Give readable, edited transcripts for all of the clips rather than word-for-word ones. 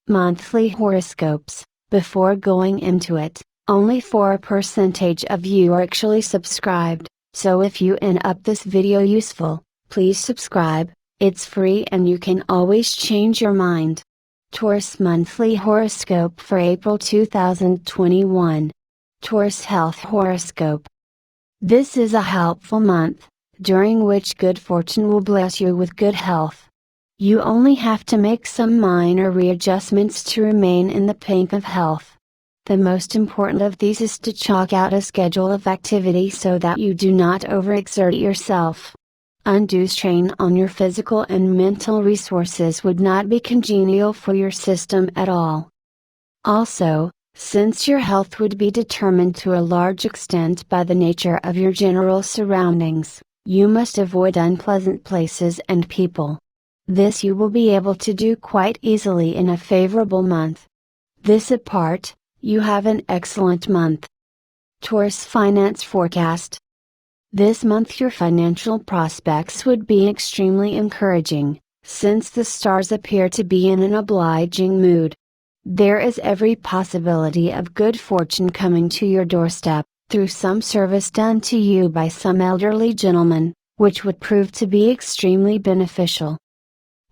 Monthly horoscopes. Before going into it, only 4% of you are actually subscribed, so if you end up this video useful, please subscribe. It's free and you can always change your mind. Taurus Monthly Horoscope for April 2021. Taurus Health Horoscope. This is a helpful month, during which good fortune will bless you with good health. You only have to make some minor readjustments to remain in the pink of health. The most important of these is to chalk out a schedule of activity so that you do not overexert yourself. Undue strain on your physical and mental resources would not be congenial for your system at all. Also, since your health would be determined to a large extent by the nature of your general surroundings, you must avoid unpleasant places and people. This you will be able to do quite easily in a favorable month. This apart, you have an excellent month. Taurus Finance Forecast. This month your financial prospects would be extremely encouraging, since the stars appear to be in an obliging mood. There is every possibility of good fortune coming to your doorstep, through some service done to you by some elderly gentleman, which would prove to be extremely beneficial.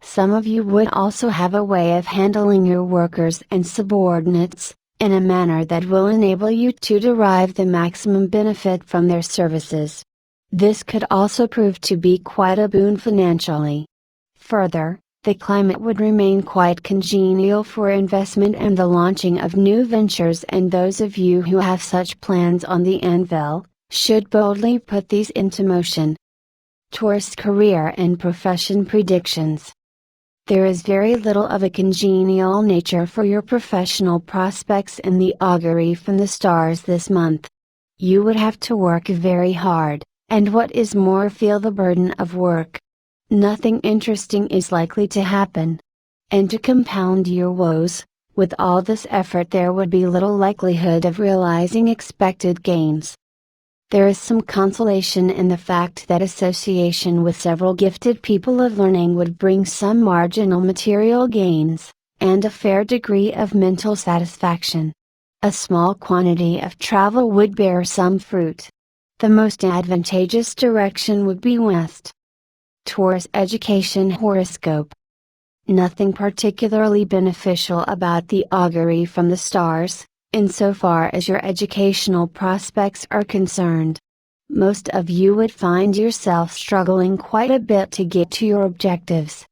Some of you would also have a way of handling your workers and subordinates, in a manner that will enable you to derive the maximum benefit from their services. This could also prove to be quite a boon financially. Further, the climate would remain quite congenial for investment and the launching of new ventures, and those of you who have such plans on the anvil, should boldly put these into motion. Taurus Career and Profession Predictions. There is very little of a congenial nature for your professional prospects in the augury from the stars this month. You would have to work very hard, and what is more, feel the burden of work. Nothing interesting is likely to happen. And to compound your woes, with all this effort there would be little likelihood of realizing expected gains. There is some consolation in the fact that association with several gifted people of learning would bring some marginal material gains, and a fair degree of mental satisfaction. A small quantity of travel would bear some fruit. The most advantageous direction would be west. Taurus Education Horoscope. Nothing particularly beneficial about the augury from the stars, insofar as your educational prospects are concerned. Most of you would find yourself struggling quite a bit to get to your objectives.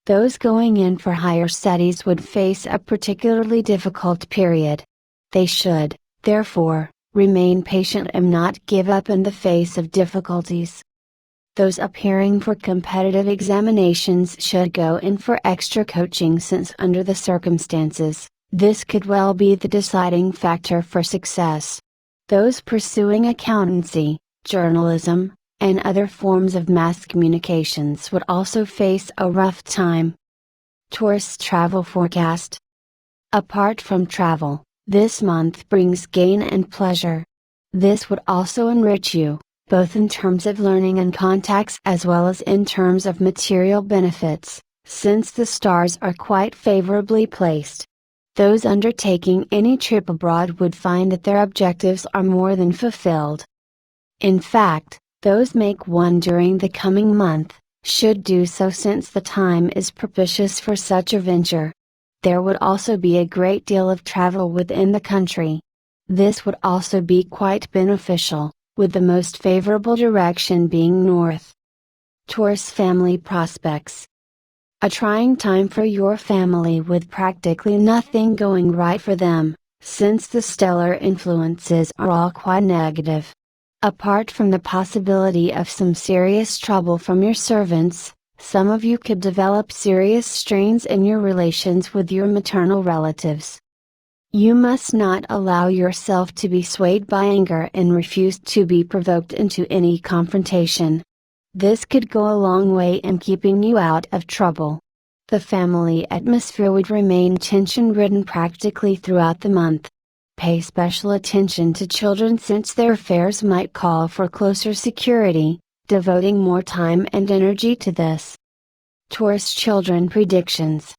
Those going in for higher studies would face a particularly difficult period. They should, therefore, remain patient and not give up in the face of difficulties. Those appearing for competitive examinations should go in for extra coaching, since under the circumstances, this could well be the deciding factor for success. Those pursuing accountancy, journalism, and other forms of mass communications would also face a rough time. Taurus Travel Forecast. Apart from travel, this month brings gain and pleasure. This would also enrich you, both in terms of learning and contacts as well as in terms of material benefits, since the stars are quite favorably placed. Those undertaking any trip abroad would find that their objectives are more than fulfilled. In fact, those make one during the coming month, should do so, since the time is propitious for such a venture. There would also be a great deal of travel within the country. This would also be quite beneficial, with the most favorable direction being north. Taurus Family Prospects. A trying time for your family with practically nothing going right for them, since the stellar influences are all quite negative. Apart from the possibility of some serious trouble from your servants, some of you could develop serious strains in your relations with your maternal relatives. You must not allow yourself to be swayed by anger and refuse to be provoked into any confrontation. This could go a long way in keeping you out of trouble. The family atmosphere would remain tension-ridden practically throughout the month. Pay special attention to children, since their affairs might call for closer security, devoting more time and energy to this. Taurus Children Predictions.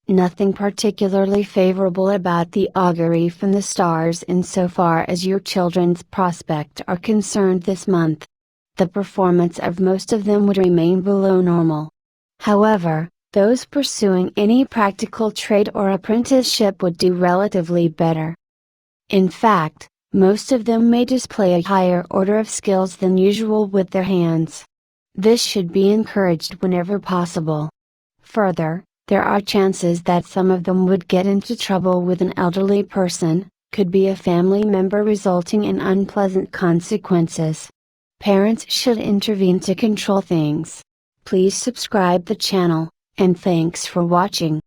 Nothing particularly favorable about the augury from the stars insofar as your children's prospects are concerned this month. The performance of most of them would remain below normal. However, those pursuing any practical trade or apprenticeship would do relatively better. In fact, most of them may display a higher order of skills than usual with their hands. This should be encouraged whenever possible. Further, there are chances that some of them would get into trouble with an elderly person, could be a family member resulting in unpleasant consequences. Parents should intervene to control things. Please subscribe the channel, and thanks for watching.